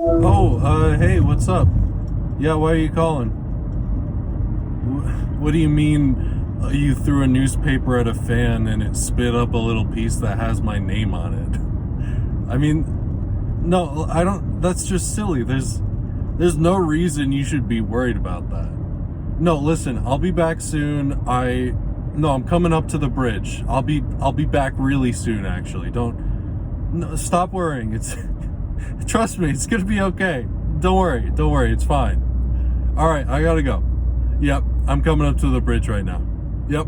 Oh, hey, what's up? Yeah, why are you calling? What do you mean you threw a newspaper at a fan and it spit up a little piece that has my name on it? I mean, no, I don't. That's just silly. There's no reason you should be worried about that. No, listen, I'll be back soon. No, I'm coming up to the bridge. I'll be back really soon, actually. No, stop worrying. Trust me, it's gonna be okay. Don't worry, it's fine. Alright, I gotta go. Yep, I'm coming up to the bridge right now. Yep.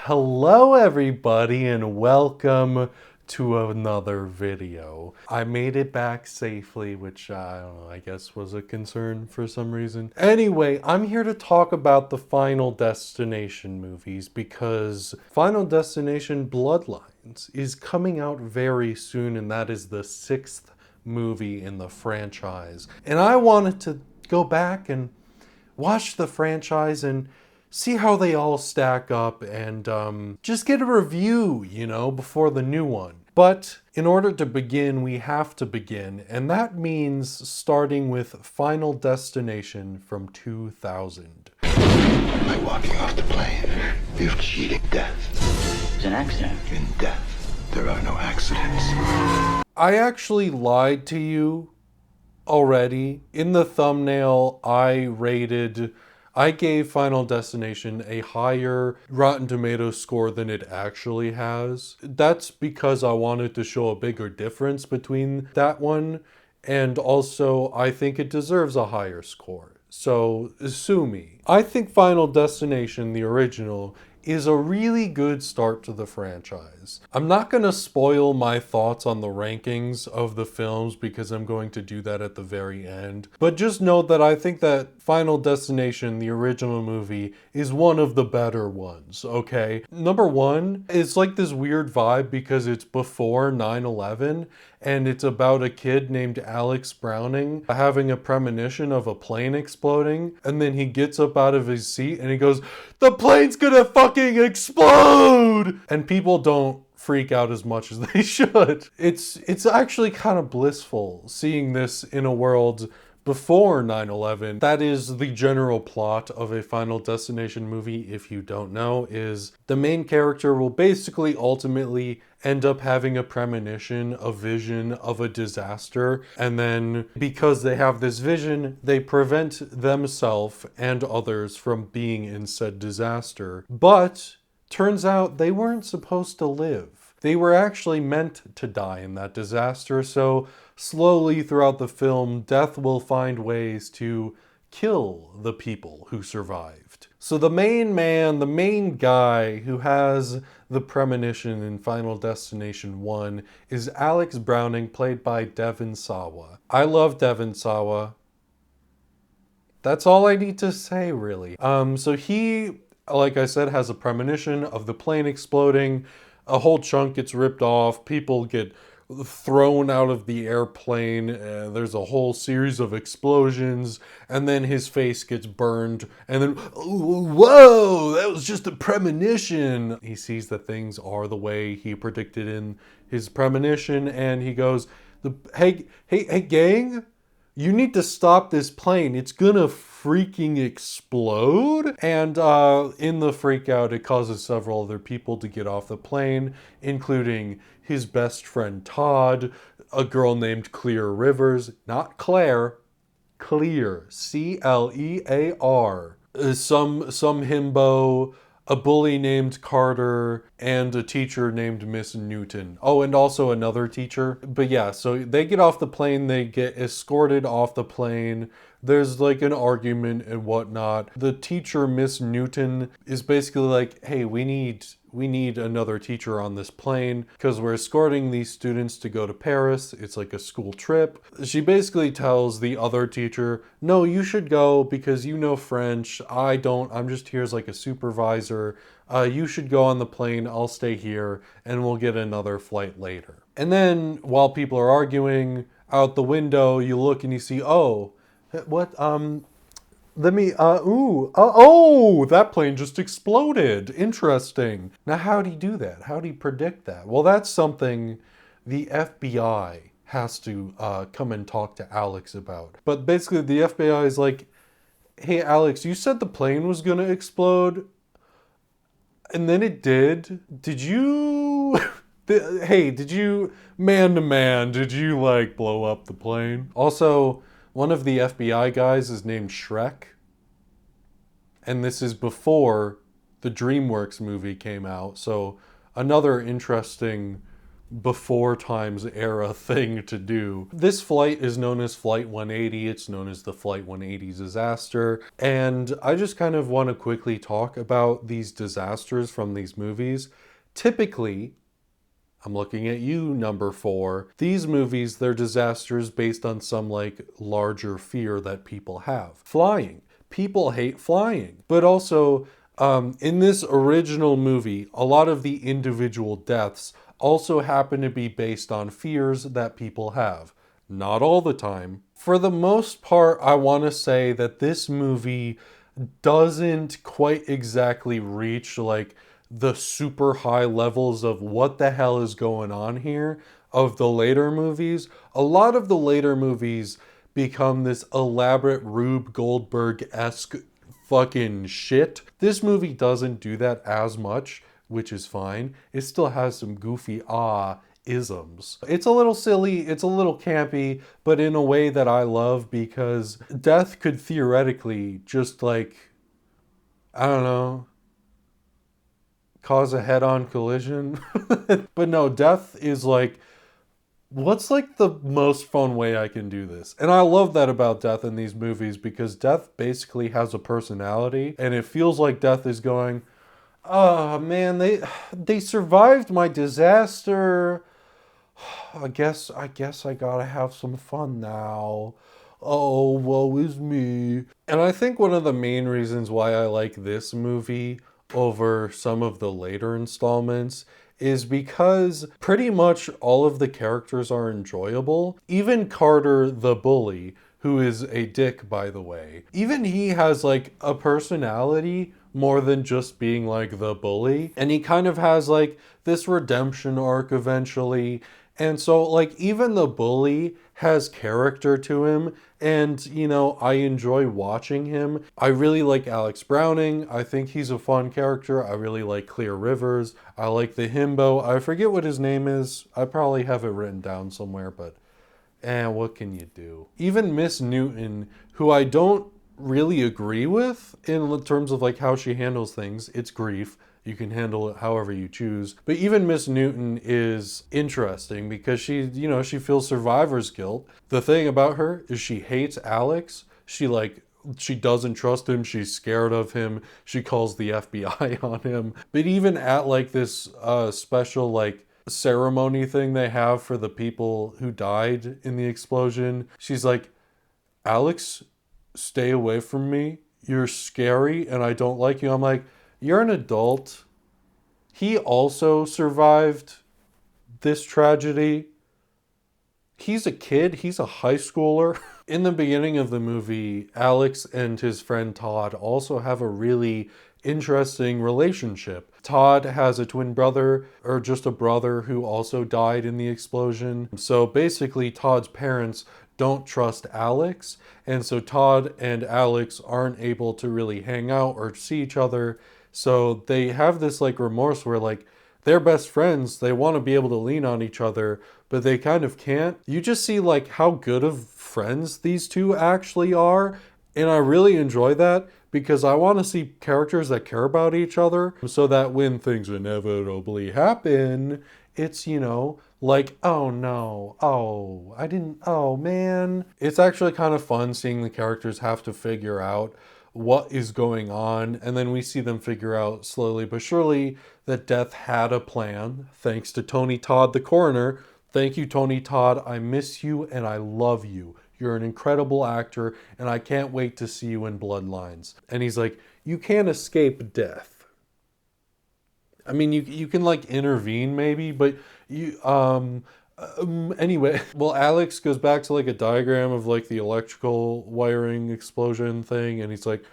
Hello everybody and welcome to another video. I made it back safely, which I don't know, I guess was a concern for some reason. Anyway, I'm here to talk about the Final Destination movies because Final Destination Bloodlines is coming out very soon, and that is the 6th movie in the franchise. And I wanted to go back and watch the franchise and see how they all stack up and just get a review, before the new one. But in order to begin, we have to begin, and that means starting with Final Destination from 2000. By walking off the plane, you've cheated death. It's an accident. In death, there are no accidents. I actually lied to you already. In the thumbnail, I gave Final Destination a higher Rotten Tomatoes score than it actually has. That's because I wanted to show a bigger difference between that one, and also I think it deserves a higher score. So, sue me. I think Final Destination, the original, is a really good start to the franchise. I'm not going to spoil my thoughts on the rankings of the films because I'm going to do that at the very end. But just note that I think that Final Destination, the original movie, is one of the better ones, okay? Number one, it's like this weird vibe because it's before 9/11 and it's about a kid named Alex Browning having a premonition of a plane exploding, and then he gets up out of his seat and he goes, "The plane's gonna fucking explode!" And people don't freak out as much as they should. It's actually kind of blissful seeing this in a world before 9/11. That is the general plot of a Final Destination movie, if you don't know, is the main character will basically ultimately end up having a premonition, a vision of a disaster, and then because they have this vision, they prevent themselves and others from being in said disaster. But turns out they weren't supposed to live. They were actually meant to die in that disaster, so slowly throughout the film, death will find ways to kill the people who survived. So the main man, the main guy who has the premonition in Final Destination 1 is Alex Browning, played by Devon Sawa. I love Devon Sawa. That's all I need to say, really. So he, like I said, has a premonition of the plane exploding. A whole chunk gets ripped off. People get thrown out of the airplane. There's a whole series of explosions, and then his face gets burned, and then, whoa, that was just a premonition. He sees that things are the way he predicted in his premonition, and he goes, hey, gang, you need to stop this plane. It's gonna freaking explode. And in the freak out, it causes several other people to get off the plane, including his best friend Todd, a girl named Clear Rivers, not Claire, Clear, Clear, some himbo, a bully named Carter, and a teacher named Miss Newton. Oh, and also another teacher. But yeah, so they get off the plane, they get escorted off the plane. There's like an argument and whatnot. The teacher, Miss Newton, is basically like, hey, we need another teacher on this plane because we're escorting these students to go to Paris. It's like a school trip. She basically tells the other teacher, no, you should go because you know French. I don't. I'm just here as like a supervisor. You should go on the plane. I'll stay here and we'll get another flight later. And then while people are arguing, out the window, you look and you see, oh, what, that plane just exploded. Interesting. Now, how'd he do that? How'd he predict that? Well, that's something the FBI has to come and talk to Alex about. But basically, the FBI is like, hey, Alex, you said the plane was going to explode, and then it did. Did you... hey, did you, man to man, did you, like, blow up the plane? Also, one of the FBI guys is named Shrek. And this is before the DreamWorks movie came out. So another interesting before times era thing to do. This flight is known as Flight 180. It's known as the Flight 180 disaster. And I just kind of want to quickly talk about these disasters from these movies. Typically, I'm looking at you, number 4. These movies, they're disasters based on some like larger fear that people have. Flying. People hate flying. But also, in this original movie, a lot of the individual deaths also happen to be based on fears that people have. Not all the time. For the most part, I want to say that this movie doesn't quite exactly reach like the super high levels of what the hell is going on here of the later movies. A lot of the later movies become this elaborate Rube Goldberg-esque fucking shit. This movie doesn't do that as much, which is fine. It still has some goofy isms. It's a little silly, it's a little campy, but in a way that I love because death could theoretically just like, I don't know, cause a head-on collision. But no, death is like, what's like the most fun way I can do this? And I love that about death in these movies because death basically has a personality and it feels like death is going, oh man, they survived my disaster. I guess I gotta have some fun now. Oh, woe is me. And I think one of the main reasons why I like this movie over some of the later installments is because pretty much all of the characters are enjoyable. Even Carter the bully, who is a dick, by the way, even he has like a personality more than just being like the bully. And he kind of has like this redemption arc eventually. And so like even the bully has character to him. And, you know, I enjoy watching him. I really like Alex Browning. I think he's a fun character. I really like Clear Rivers. I like the himbo. I forget what his name is. I probably have it written down somewhere, but what can you do? Even Miss Newton, who I don't really agree with in terms of like how she handles things. It's grief. You can handle it however you choose. But even Miss Newton is interesting because she, you know, she feels survivor's guilt. The thing about her is she hates Alex. She doesn't trust him. She's scared of him. She calls the FBI on him. But even at like this special like ceremony thing they have for the people who died in the explosion, she's like, Alex, stay away from me. You're scary and I don't like you. I'm like, you're an adult. He also survived this tragedy. He's a kid. He's a high schooler. In the beginning of the movie, Alex and his friend Todd also have a really interesting relationship. Todd has a twin brother, or just a brother, who also died in the explosion. So basically, Todd's parents don't trust Alex, and so Todd and Alex aren't able to really hang out or see each other. So they have this like remorse where like they're best friends, they want to be able to lean on each other, but they kind of can't. You just see like how good of friends these two actually are, and I really enjoy that because I want to see characters that care about each other so that when things inevitably happen, it's, you know, like, oh no, oh man. It's actually kind of fun seeing the characters have to figure out what is going on, and then we see them figure out slowly but surely that death had a plan, thanks to Tony Todd, the coroner. Thank you, Tony Todd. I miss you and I love you. You're an incredible actor, and I can't wait to see you in Bloodlines. And he's like, you can't escape death. I mean, you can like intervene maybe, but you anyway. Well, Alex goes back to like a diagram of like the electrical wiring explosion thing, and he's like,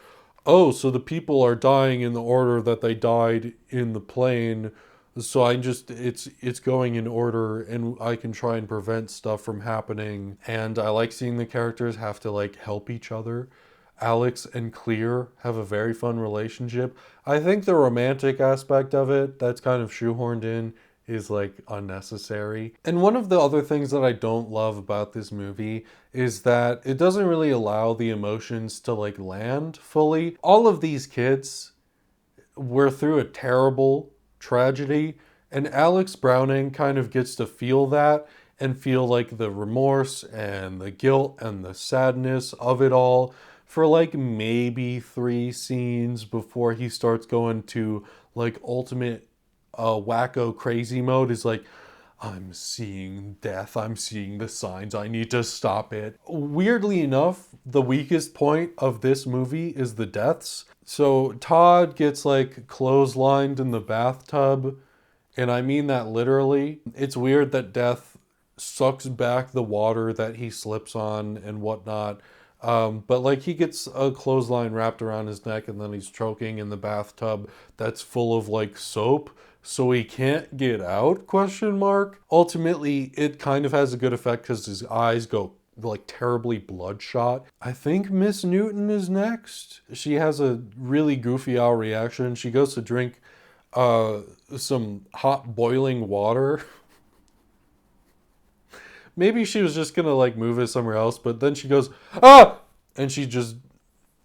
oh, so the people are dying in the order that they died in the plane. So it's going in order, and I can try and prevent stuff from happening. And I like seeing the characters have to like help each other. Alex and Clear have a very fun relationship. I think the romantic aspect of it that's kind of shoehorned in is like unnecessary. And one of the other things that I don't love about this movie is that it doesn't really allow the emotions to like land fully. All of these kids were through a terrible tragedy, and Alex Browning kind of gets to feel that and feel like the remorse and the guilt and the sadness of it all for like maybe 3 scenes before he starts going to like ultimate wacko crazy mode. Is like, I'm seeing death, I'm seeing the signs, I need to stop it. Weirdly enough, the weakest point of this movie is the deaths. So Todd gets like clotheslined in the bathtub, and I mean that literally. It's weird that death sucks back the water that he slips on and whatnot. But like he gets a clothesline wrapped around his neck, and then he's choking in the bathtub that's full of like soap, so he can't get out, question mark. Ultimately it kind of has a good effect because his eyes go like terribly bloodshot. I think Miss Newton is next. She has a really goofy owl reaction. She goes to drink uh some hot boiling water. Maybe she was just gonna like move it somewhere else, but then she goes, ah! And she just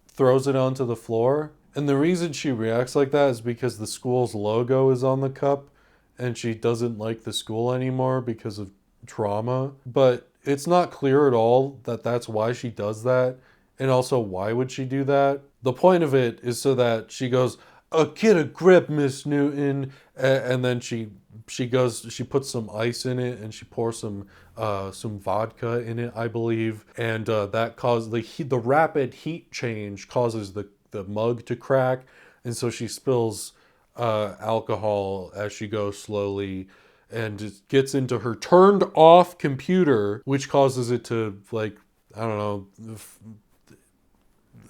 throws it onto the floor. And the reason she reacts like that is because the school's logo is on the cup, and she doesn't like the school anymore because of trauma. But it's not clear at all that that's why she does that. And also, why would she do that? The point of it is so that she goes, get a grip, Miss Newton. And then she puts some ice in it, and she pours some vodka in it, I believe. And that causes the rapid heat change causes the mug to crack. And so she spills alcohol as she goes slowly, and it gets into her turned off computer, which causes it to like, I don't know,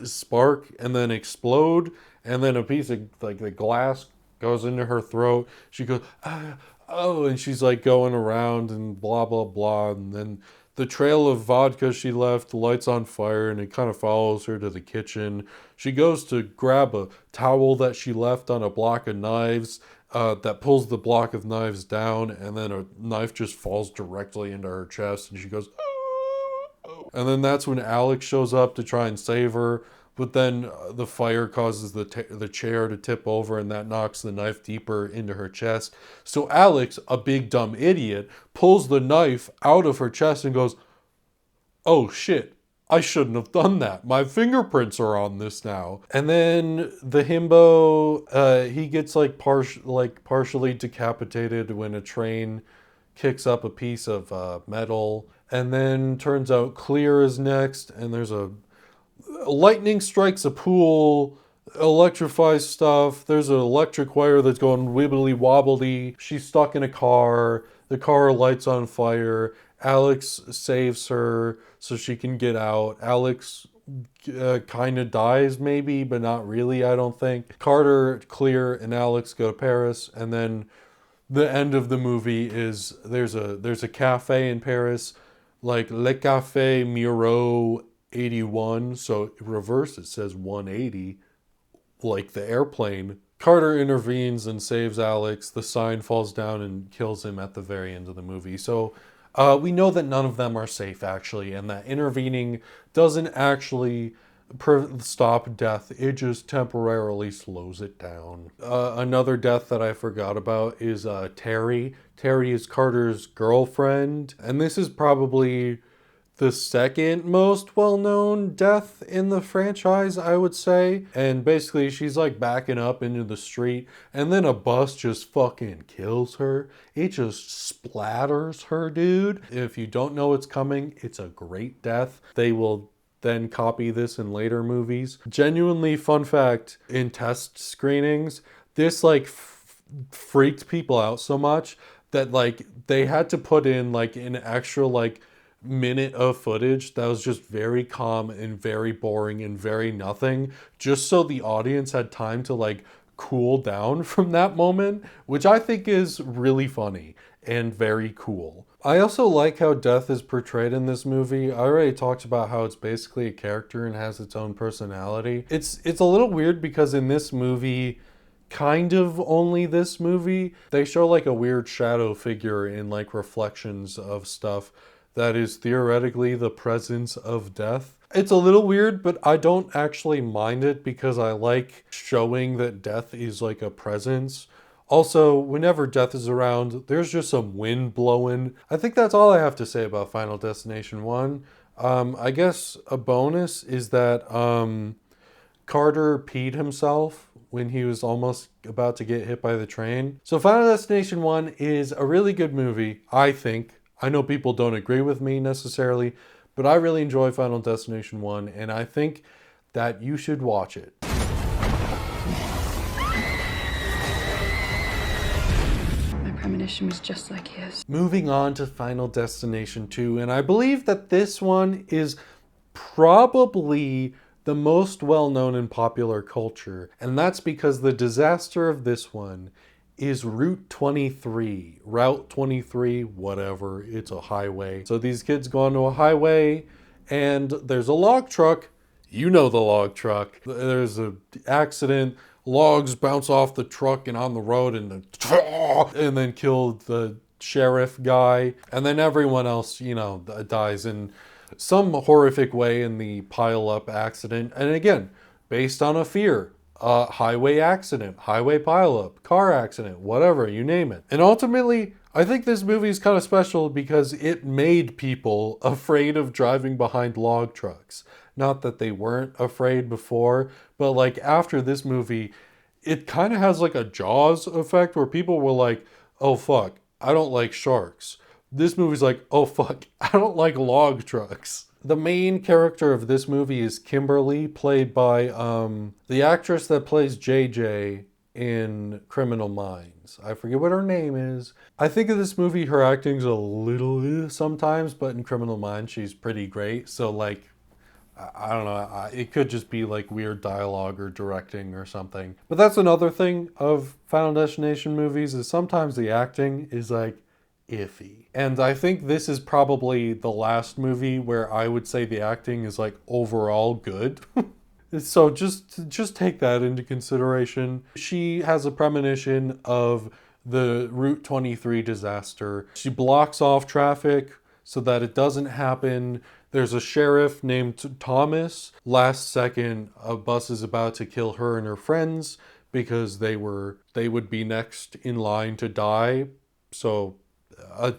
spark and then explode, and then a piece of like the glass goes into her throat. She goes, ah, oh, and she's like going around and blah blah blah, and then the trail of vodka she left lights on fire, and it kind of follows her to the kitchen. She goes to grab a towel that she left on a block of knives, that pulls the block of knives down, and then a knife just falls directly into her chest, and she goes, and then that's when Alex shows up to try and save her. But then the fire causes the chair to tip over, and that knocks the knife deeper into her chest. So Alex, a big dumb idiot, pulls the knife out of her chest and goes, oh shit, I shouldn't have done that. My fingerprints are on this now. And then the himbo, he gets like partially decapitated when a train kicks up a piece of metal. And then turns out Clear is next, and there's a lightning strikes a pool, electrifies stuff. There's an electric wire that's going wibbly wobbly. She's stuck in a car. The car lights on fire. Alex saves her so she can get out. Alex kind of dies maybe, but not really, I don't think. Carter, Clear, and Alex go to Paris, and then the end of the movie is there's a cafe in Paris, like Le Café Miro 81. So reverse, it says 180, like the airplane. Carter intervenes and saves Alex. The sign falls down and kills him at the very end of the movie. So we know that none of them are safe, actually, and that intervening doesn't actually stop death. It just temporarily slows it down. Another death that I forgot about is Terry. Terry is Carter's girlfriend, and this is probably the second most well-known death in the franchise, I would say. And basically she's like backing up into the street, and then a bus just fucking kills her. It just splatters her, dude. If you don't know it's coming, it's a great death. They will then copy this in later movies. Genuinely, fun fact, in test screenings, this like freaked people out so much that like they had to put in like an extra like minute of footage that was just very calm and very boring and very nothing, just so the audience had time to like cool down from that moment, which I think is really funny and very cool. I also like how death is portrayed in this movie. I already talked about how it's basically a character and has its own personality. It's a little weird because in this movie, kind of only this movie, they show like a weird shadow figure in like reflections of stuff that is theoretically the presence of death. It's a little weird, but I don't actually mind it because I like showing that death is like a presence. Also, whenever death is around, there's just some wind blowing. I think that's all I have to say about Final Destination 1. I guess a bonus is that Carter peed himself when he was almost about to get hit by the train. So Final Destination 1 is a really good movie, I think. I know people don't agree with me necessarily, but I really enjoy Final Destination 1, and I think that you should watch it. My premonition was just like his. Moving on to Final Destination 2, and I believe that this one is probably the most well-known in popular culture, and that's because the disaster of this one is Route 23, whatever, it's a highway. So these kids go onto a highway, and there's a log truck. You know the log truck. There's an accident, logs bounce off the truck and on the road, and then kill the sheriff guy, and then everyone else, dies in some horrific way in the pile-up accident. And again, based on a fear. Highway accident, highway pileup, car accident, whatever, you name it. And ultimately, I think this movie is kind of special because it made people afraid of driving behind log trucks. Not that they weren't afraid before, but like after this movie, it kind of has like a Jaws effect where people were like, oh fuck, I don't like sharks. This movie's like, oh fuck, I don't like log trucks. The main character of this movie is Kimberly, played by the actress that plays JJ in Criminal Minds. I forget what her name is. I think in this movie her acting's a little sometimes, but in Criminal Minds she's pretty great. So like, I don't know, it could just be like weird dialogue or directing or something. But that's another thing of Final Destination movies is sometimes the acting is like iffy. And I think this is probably the last movie where I would say the acting is like overall good. So just take that into consideration. She has a premonition of the Route 23 disaster. She blocks off traffic so that it doesn't happen. There's a sheriff named Thomas. Last second, a bus is about to kill her and her friends because they would be next in line to die. So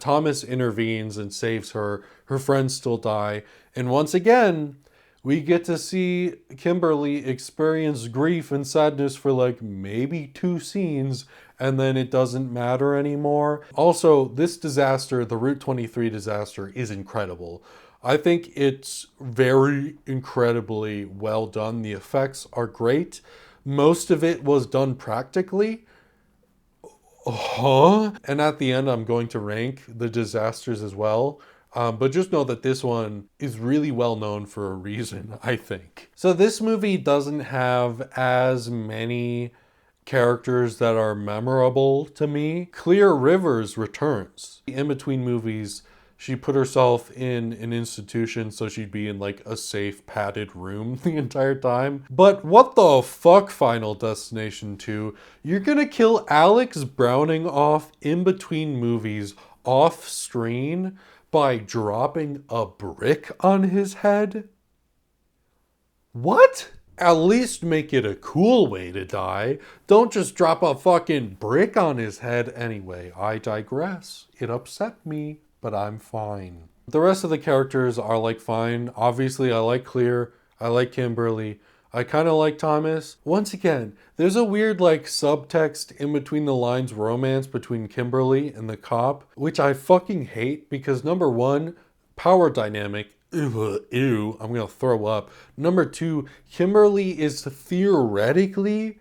Thomas intervenes and saves her. Her friends still die. And once again, we get to see Kimberly experience grief and sadness for like maybe 2 scenes, and then it doesn't matter anymore. Also, this disaster, the Route 23 disaster, is incredible. I think it's very incredibly well done. The effects are great. Most of it was done practically. And at the end, I'm going to rank the disasters as well. But just know that this one is really well known for a reason, I think. So this movie doesn't have as many characters that are memorable to me. Clear Rivers returns. In between movies, she put herself in an institution so she'd be in like a safe padded room the entire time. But what the fuck, Final Destination 2? You're gonna kill Alex Browning off in between movies off screen by dropping a brick on his head? What? At least make it a cool way to die. Don't just drop a fucking brick on his head. Anyway, I digress. It upset me, but I'm fine. The rest of the characters are like fine. Obviously, I like Clear. I like Kimberly. I kind of like Thomas. Once again, there's a weird like subtext in between the lines romance between Kimberly and the cop, which I fucking hate because number one, power dynamic. Ew, I'm gonna throw up. Number two, Kimberly is theoretically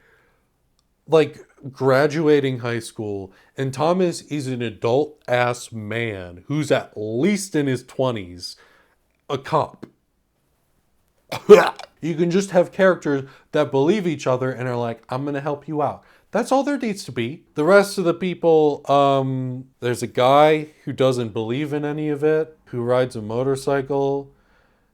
like graduating high school, and Thomas is an adult ass man who's at least in his 20s, a cop. You can just have characters that believe each other and are like, I'm gonna help you out. That's all there needs to be. The rest of the people, there's a guy who doesn't believe in any of it, who rides a motorcycle.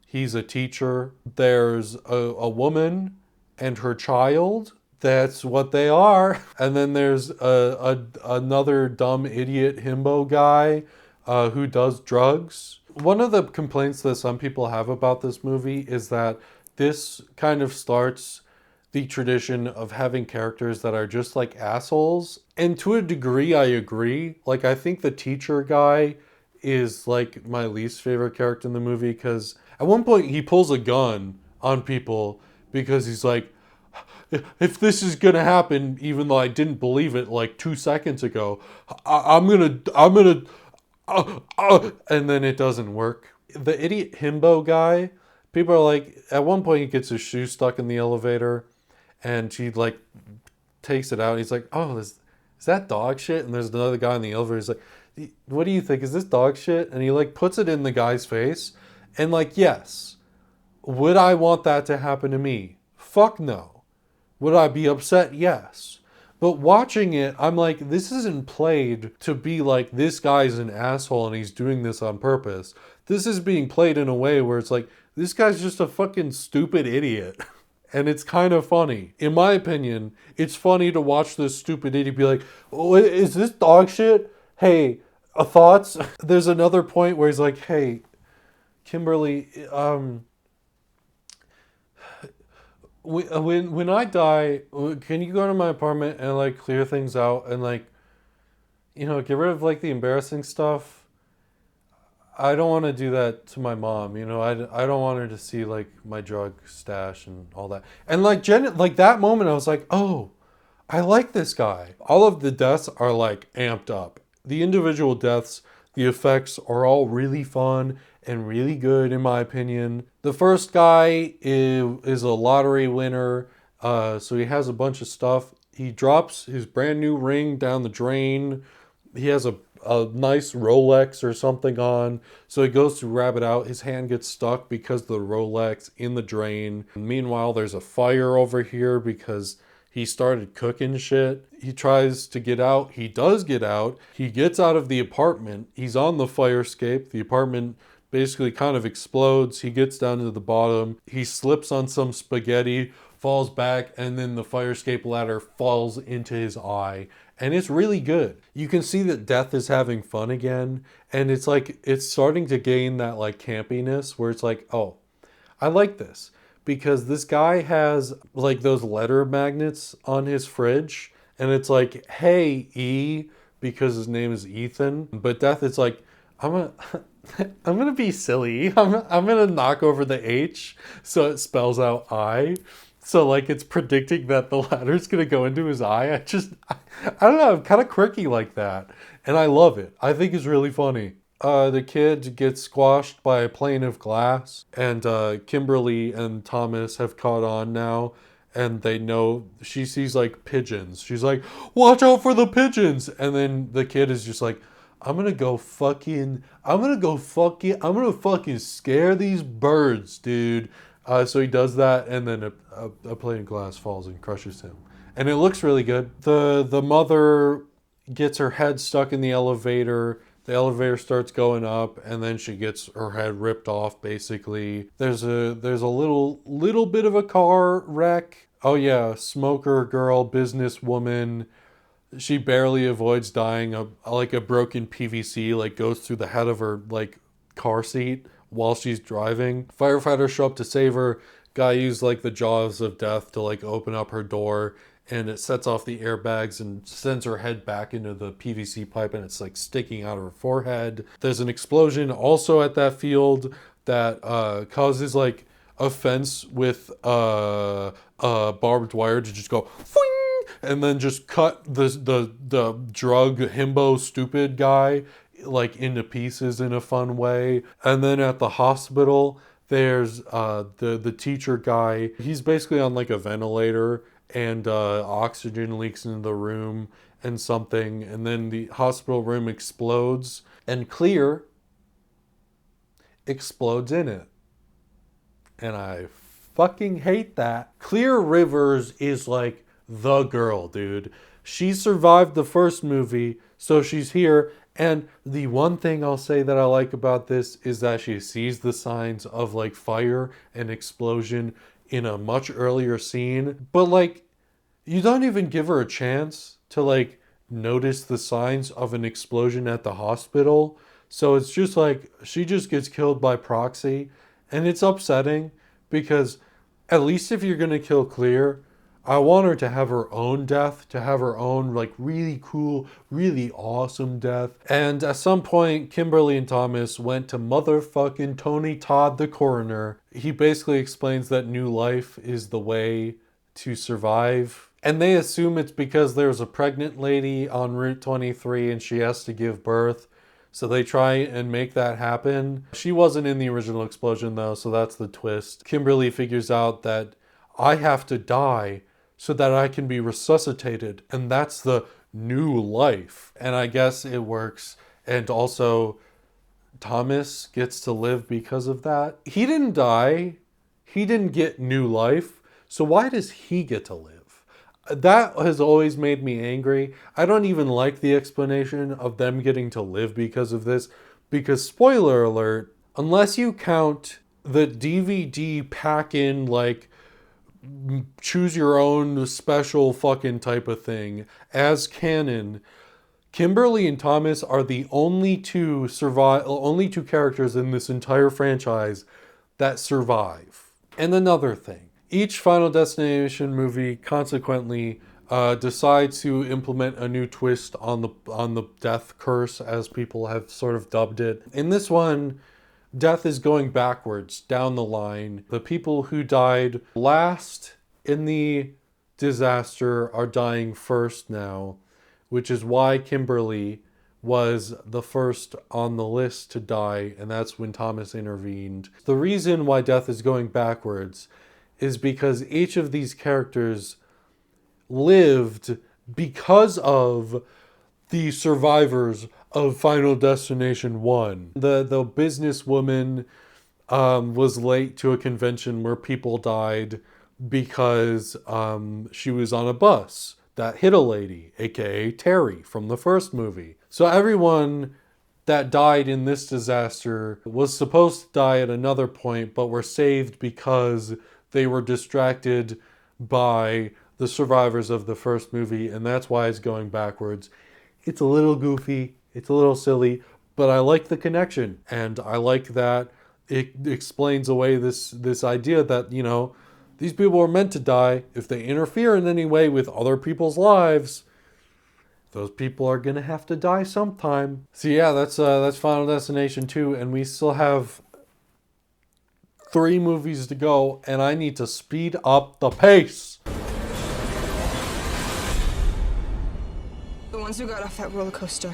He's a teacher. There's a woman and her child. That's what they are. And then there's another dumb idiot himbo guy who does drugs. One of the complaints that some people have about this movie is that this kind of starts the tradition of having characters that are just like assholes. And to a degree, I agree. Like, I think the teacher guy is like my least favorite character in the movie because at one point he pulls a gun on people because he's like, if this is gonna happen, even though I didn't believe it like 2 seconds ago, I'm gonna, and then it doesn't work. The idiot himbo guy, people are like, at one point he gets his shoe stuck in the elevator, and she like takes it out. And he's like, "Oh, is that dog shit?" And there's another guy in the elevator. He's like, "What do you think? Is this dog shit?" And he like puts it in the guy's face, and like, yes, would I want that to happen to me? Fuck no. Would I be upset? Yes. But watching it, I'm like, this isn't played to be like, this guy's an asshole and he's doing this on purpose. This is being played in a way where it's like, this guy's just a fucking stupid idiot. And it's kind of funny. In my opinion, it's funny to watch this stupid idiot be like, oh, is this dog shit? Hey, thoughts? There's another point where he's like, hey, Kimberly, when I die, can you go to my apartment and like clear things out and like, get rid of like the embarrassing stuff? I don't want to do that to my mom. I don't want her to see like my drug stash and all that. And like like that moment, I was like, oh, I like this guy. All of the deaths are like amped up. The individual deaths, the effects are all really fun and really good in my opinion. The first guy is a lottery winner. So he has a bunch of stuff. He drops his brand new ring down the drain. He has a nice Rolex or something on. So he goes to grab it out. His hand gets stuck because of the Rolex in the drain. And meanwhile, there's a fire over here because he started cooking shit. He tries to get out. He does get out. He gets out of the apartment. He's on the fire escape. The apartment basically kind of explodes. He gets down to the bottom. He slips on some spaghetti, falls back, and then the fire escape ladder falls into his eye. And it's really good. You can see that Death is having fun again. And it's like, it's starting to gain that like campiness where it's like, oh, I like this. Because this guy has like those letter magnets on his fridge. And it's like, hey, E, because his name is Ethan. But Death is like, I'm gonna be silly. I'm gonna knock over the H so it spells out I. So like it's predicting that the ladder's gonna go into his eye. I don't know. I'm kind of quirky like that, and I love it. I think it's really funny. The kid gets squashed by a plane of glass, and Kimberly and Thomas have caught on now, and they know she sees like pigeons. She's like, "Watch out for the pigeons!" And then the kid is just like, I'm gonna fucking scare these birds, dude. So he does that, and then a plane of glass falls and crushes him. And it looks really good. The mother gets her head stuck in the elevator. The elevator starts going up, and then she gets her head ripped off, basically. There's a little bit of a car wreck. Oh yeah, smoker girl, businesswoman. She barely avoids dying. A broken PVC like goes through the head of her like car seat while she's driving. Firefighters show up to save her. Guy used like the jaws of death to like open up her door, and it sets off the airbags and sends her head back into the PVC pipe, and it's like sticking out of her forehead. There's an explosion also at that field that causes like a fence with barbed wire to just go and then just cut the drug himbo stupid guy like into pieces in a fun way. And then at the hospital, there's the teacher guy. He's basically on like a ventilator, and oxygen leaks into the room and something. And then the hospital room explodes, and Clear explodes in it. And I fucking hate that. Clear Rivers is like the girl, dude. She survived the first movie, so she's here. And the one thing I'll say that I like about this is that she sees the signs of like fire and explosion in a much earlier scene. But like, you don't even give her a chance to like notice the signs of an explosion at the hospital. So it's just like she just gets killed by proxy. And it's upsetting because at least if you're going to kill Clear, I want her to have her own death, to have her own like really cool, really awesome death. And at some point, Kimberly and Thomas went to motherfucking Tony Todd, the coroner. He basically explains that new life is the way to survive. And they assume it's because there's a pregnant lady on Route 23 and she has to give birth. So they try and make that happen. She wasn't in the original explosion though, so that's the twist. Kimberly figures out that I have to die so that I can be resuscitated, and that's the new life. And I guess it works. And also, Thomas gets to live because of that. He didn't die. He didn't get new life. So why does he get to live? That has always made me angry. I don't even like the explanation of them getting to live because of this. Because, spoiler alert, unless you count the DVD pack-in, like, choose your own special fucking type of thing as canon, Kimberly and Thomas are the only two characters in this entire franchise that survive. And another thing, each Final Destination movie consequently decides to implement a new twist on the death curse, as people have sort of dubbed it. In this one, death is going backwards down the line. The people who died last in the disaster are dying first now, which is why Kimberly was the first on the list to die, and that's when Thomas intervened. The reason why death is going backwards is because each of these characters lived because of the survivors of Final Destination 1. The businesswoman was late to a convention where people died because she was on a bus that hit a lady, aka Terry from the first movie. So everyone that died in this disaster was supposed to die at another point, but were saved because they were distracted by the survivors of the first movie, and that's why it's going backwards. It's a little goofy, it's a little silly, but I like the connection, and I like that it explains away this idea that, you know, these people are meant to die. If they interfere in any way with other people's lives, those people are gonna have to die sometime. So yeah, that's Final Destination 2, and we still have 3 movies to go, and I need to speed up the pace. The ones who got off that roller coaster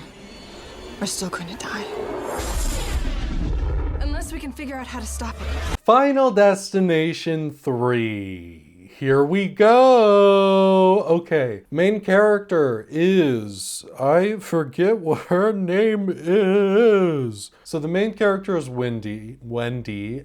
are still going to die. Unless we can figure out how to stop it. Final Destination 3. Here we go. Okay. Main character is... I forget what her name is. So the main character is Wendy,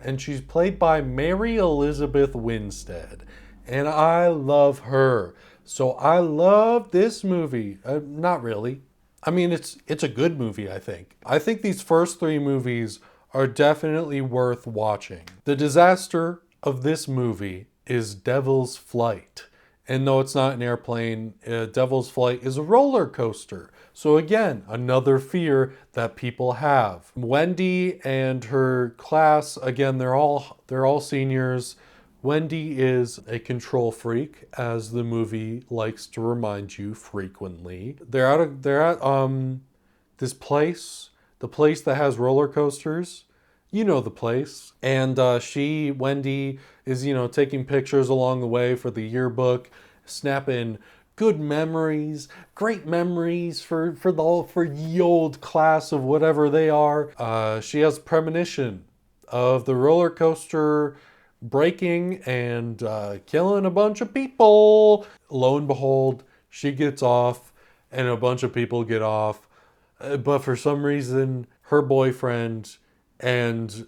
and she's played by Mary Elizabeth Winstead. And I love her. So I love this movie. Not really. I mean, it's a good movie, I think. I think these first 3 movies are definitely worth watching. The disaster of this movie is Devil's Flight. And no, it's not an airplane. Devil's Flight is a roller coaster. So again, another fear that people have. Wendy and her class, again, they're all seniors. Wendy is a control freak, as the movie likes to remind you frequently. They're at this place, the place that has roller coasters. You know the place. And Wendy, is, you know, taking pictures along the way for the yearbook, snapping good memories, great memories for ye old class of whatever they are. She has premonition of the roller coaster breaking and killing a bunch of people. Lo and behold, she gets off and a bunch of people get off. But for some reason, her boyfriend and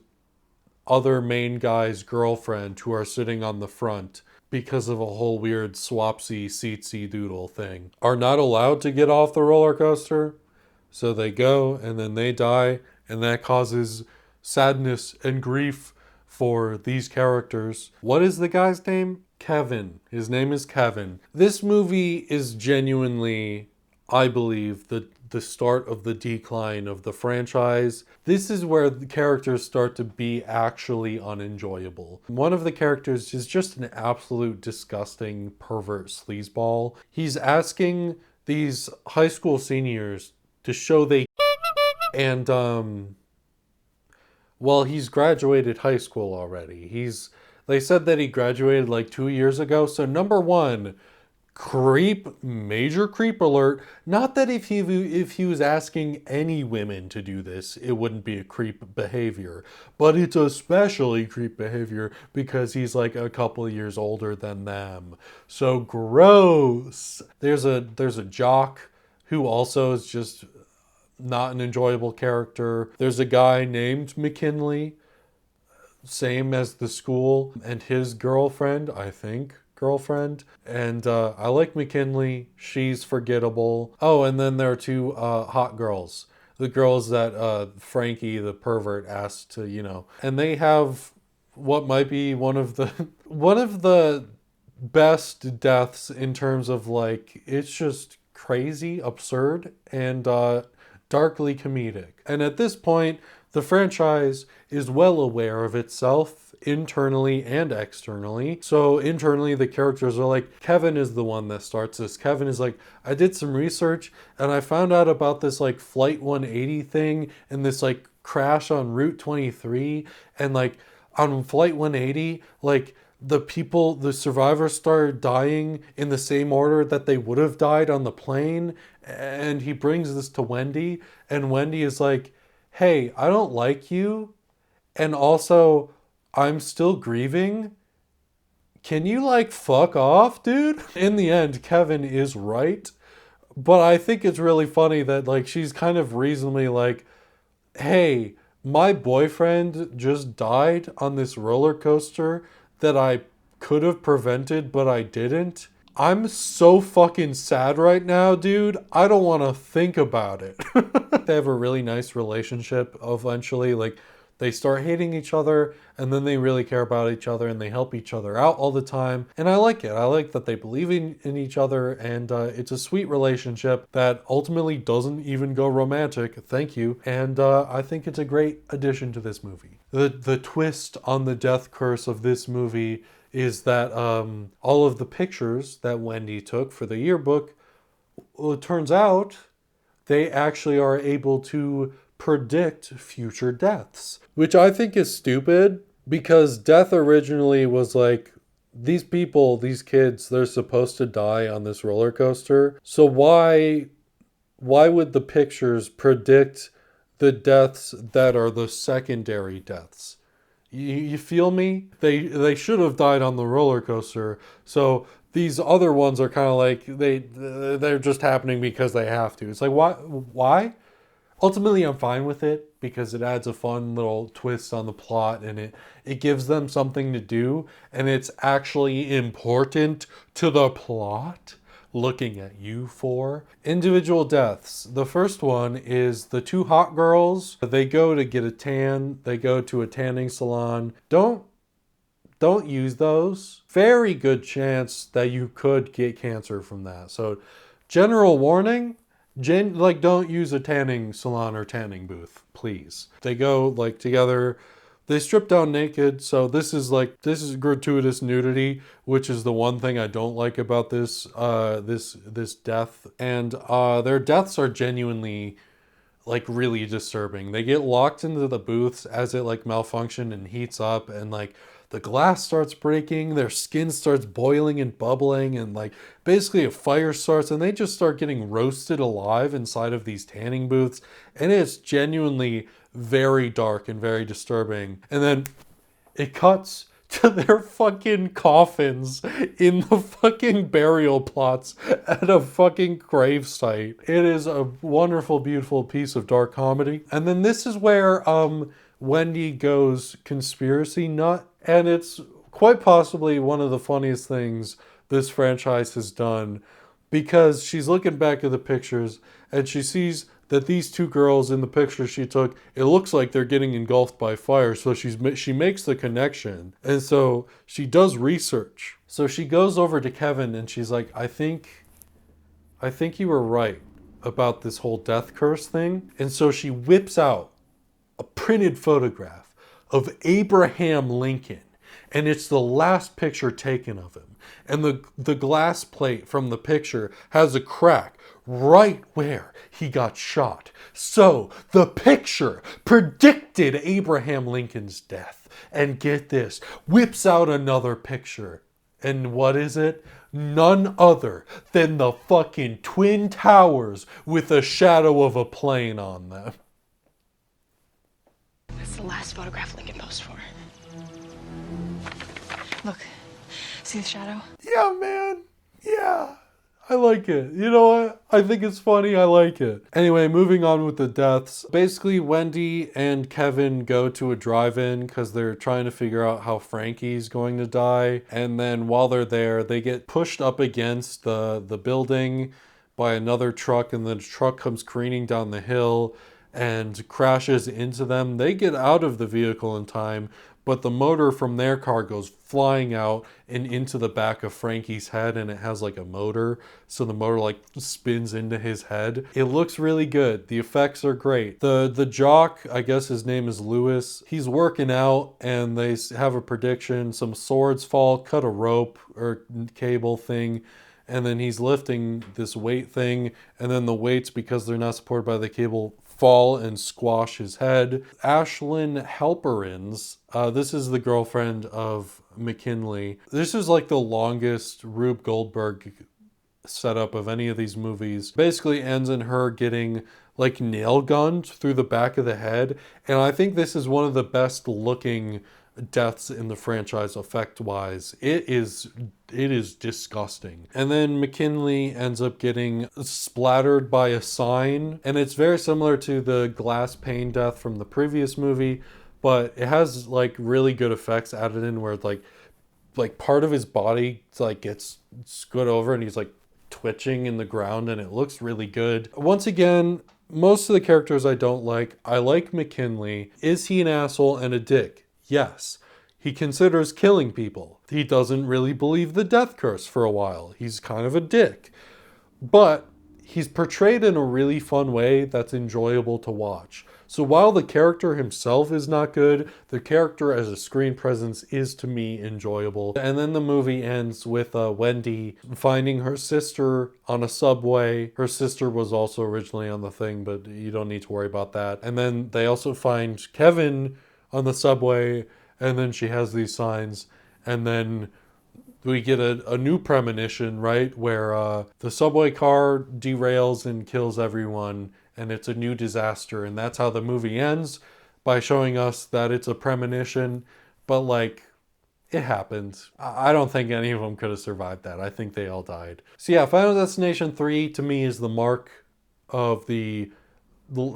other main guy's girlfriend who are sitting on the front because of a whole weird swapsy seatsy doodle thing are not allowed to get off the roller coaster. So they go and then they die, and that causes sadness and grief for these characters. What is the guy's name? Kevin. His name is Kevin. This movie is genuinely, I believe, the start of the decline of the franchise. This is where the characters start to be actually unenjoyable. One of the characters is just an absolute disgusting pervert sleazeball. He's asking these high school seniors to show they and well, he's graduated high school already. They said that he graduated like 2 years ago. So number one, creep, major creep alert. Not that if he was asking any women to do this, it wouldn't be a creep behavior, but it's especially creep behavior because he's like a couple of years older than them. So gross. There's a jock who also is just not an enjoyable character. There's a guy named McKinley, same as the school, and his girlfriend, I think, and I like McKinley. She's forgettable. Oh, and then there are two hot girls, the girls that Frankie the pervert asked to, and they have what might be one of the best deaths in terms of like, it's just crazy, absurd, and darkly comedic. And at this point, the franchise is well aware of itself internally and externally. So internally, the characters are like, Kevin is the one that starts this. Kevin is like, I did some research and I found out about this like Flight 180 thing and this like crash on Route 23. And like on Flight 180, like the survivors started dying in the same order that they would have died on the plane. And he brings this to Wendy, and Wendy is like, hey, I don't like you, and also I'm still grieving. Can you like fuck off, dude? In the end, Kevin is right, but I think it's really funny that like she's kind of reasonably like, hey, my boyfriend just died on this roller coaster that I could have prevented, but I didn't. I'm so fucking sad right now, dude. I don't want to think about it. They have a really nice relationship eventually. Like, they start hating each other, and then they really care about each other, and they help each other out all the time. And I like it. I like that they believe in each other, and it's a sweet relationship that ultimately doesn't even go romantic. Thank you. And I think it's a great addition to this movie. The twist on the death curse of this movie is that all of the pictures that Wendy took for the yearbook, well, it turns out they actually are able to predict future deaths, which I think is stupid because death originally was like, these people, these kids, they're supposed to die on this roller coaster. So why would the pictures predict the deaths that are the secondary deaths? You feel me? They should have died on the roller coaster. So these other ones are kind of like they're just happening because they have to. It's like, why? Ultimately, I'm fine with it because it adds a fun little twist on the plot, and it gives them something to do, and it's actually important to the plot. Looking at you for individual deaths. The first one is the two hot girls. They go to get a tan. They go to a tanning salon. Don't use those. Very good chance that you could get cancer from that. So general warning, don't use a tanning salon or tanning booth, please. They go like together. They strip down naked, so this is gratuitous nudity, which is the one thing I don't like about this death. And their deaths are genuinely like really disturbing. They get locked into the booths as it like malfunctions and heats up, and like the glass starts breaking, their skin starts boiling and bubbling, and like basically a fire starts, and they just start getting roasted alive inside of these tanning booths, and it's genuinely very dark and very disturbing. And then it cuts to their fucking coffins in the fucking burial plots at a fucking gravesite. It is a wonderful, beautiful piece of dark comedy. And then this is where Wendy goes conspiracy nut, and it's quite possibly one of the funniest things this franchise has done, because she's looking back at the pictures and she sees that these two girls in the picture she took, it looks like they're getting engulfed by fire. So she makes the connection, and so she does research. So she goes over to Kevin and she's like, I think you were right about this whole death curse thing. And so she whips out a printed photograph of Abraham Lincoln, and it's the last picture taken of him. And the glass plate from the picture has a crack right where he got shot. So the picture predicted Abraham Lincoln's death. And get this, whips out another picture. And what is it? None other than the fucking Twin Towers with a shadow of a plane on them. That's the last photograph Lincoln posed for. Look, see the shadow? Yeah, man. Yeah. I like it. You know what? I think it's funny. I like it. Anyway, moving on with the deaths. Basically, Wendy and Kevin go to a drive-in because they're trying to figure out how Frankie's going to die. And then while they're there, they get pushed up against the building by another truck, and the truck comes careening down the hill and crashes into them. They get out of the vehicle in time, but the motor from their car goes flying out and into the back of Frankie's head, and it has like a motor, so the motor like spins into his head. It looks really good. The effects are great. The jock, I guess his name is Lewis, he's working out, and they have a prediction. Some swords fall, cut a rope or cable thing, and then he's lifting this weight thing, and then the weights, because they're not supported by the cable, fall and squash his head. Ashlyn Halperins, this is the girlfriend of McKinley. This is like the longest Rube Goldberg setup of any of these movies. Basically ends in her getting like nail gunned through the back of the head. And I think this is one of the best looking deaths in the franchise effect wise. It is disgusting. And then McKinley ends up getting splattered by a sign, and it's very similar to the glass pane death from the previous movie, but it has like really good effects added in where like part of his body like gets scoot over and he's like twitching in the ground, and it looks really good. Once again, most of the characters I don't like. I like McKinley. Is he an asshole and a dick? Yes. He considers killing people. He doesn't really believe the death curse for a while. He's kind of a dick. But he's portrayed in a really fun way that's enjoyable to watch. So while the character himself is not good, the character as a screen presence is, to me, enjoyable. And then the movie ends with Wendy finding her sister on a subway. Her sister was also originally on the thing, but you don't need to worry about that. And then they also find Kevin on the subway, and then she has these signs, and then we get a new premonition, right, where the subway car derails and kills everyone, and it's a new disaster. And that's how the movie ends, by showing us that it's a premonition, but like, it happened. I don't think any of them could have survived that. I think they all died. So yeah, Final Destination 3 to me is the mark of the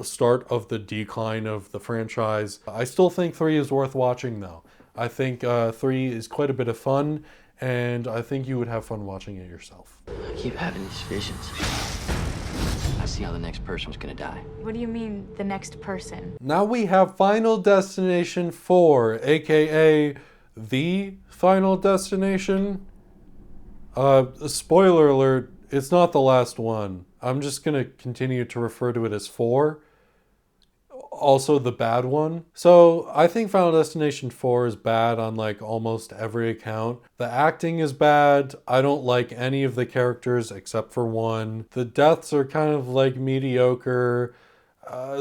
start of the decline of the franchise. I still think 3 is worth watching though. I think 3 is quite a bit of fun, and I think you would have fun watching it yourself. I keep having these visions. I see how the next person was gonna die. What do you mean, the next person? Now we have Final Destination 4, aka The Final Destination. Spoiler alert, it's not the last one. I'm just going to continue to refer to it as 4. Also the bad one. So I think Final Destination 4 is bad on like almost every account. The acting is bad. I don't like any of the characters except for one. The deaths are kind of like mediocre.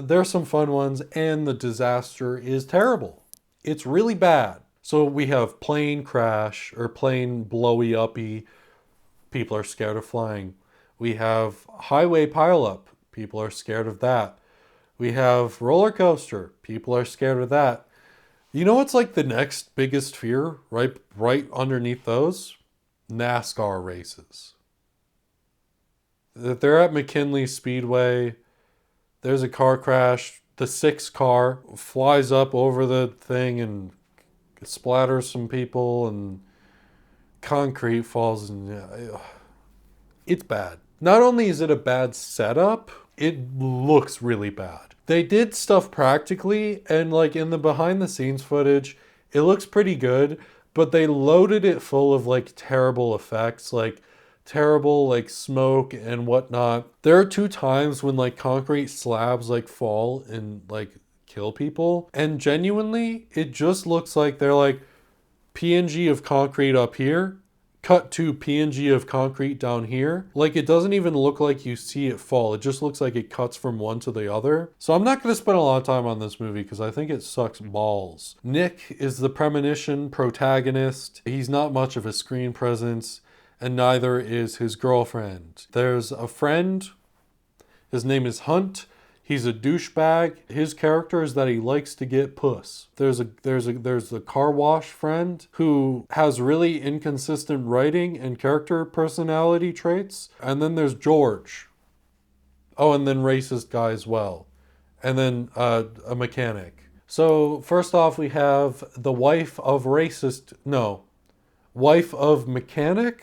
There's some fun ones, and the disaster is terrible. It's really bad. So we have plane crash or plane blowy uppy. People are scared of flying. We have highway pileup. People are scared of that. We have roller coaster. People are scared of that. You know what's like the next biggest fear right underneath those? NASCAR races. They're at McKinley Speedway. There's a car crash. The 6 car flies up over the thing and splatters some people, and concrete falls, and it's bad. Not only is it a bad setup, it looks really bad. They did stuff practically, and like in the behind the scenes footage, it looks pretty good, but they loaded it full of like terrible effects, like terrible like smoke and whatnot. There are 2 times when like concrete slabs like fall and like kill people, and genuinely it just looks like they're like PNG of concrete up here, cut to PNG of concrete down here. Like, it doesn't even look like you see it fall. It just looks like it cuts from one to the other. So I'm not going to spend a lot of time on this movie because I think it sucks balls. Nick is the premonition protagonist. He's not much of a screen presence, and neither is his girlfriend. There's a friend. His name is Hunt. He's a douchebag. His character is that he likes to get puss. There's a car wash friend who has really inconsistent writing and character personality traits. And then there's George. Oh, and then racist guy as well. And then a mechanic. So first off, we have the wife of mechanic?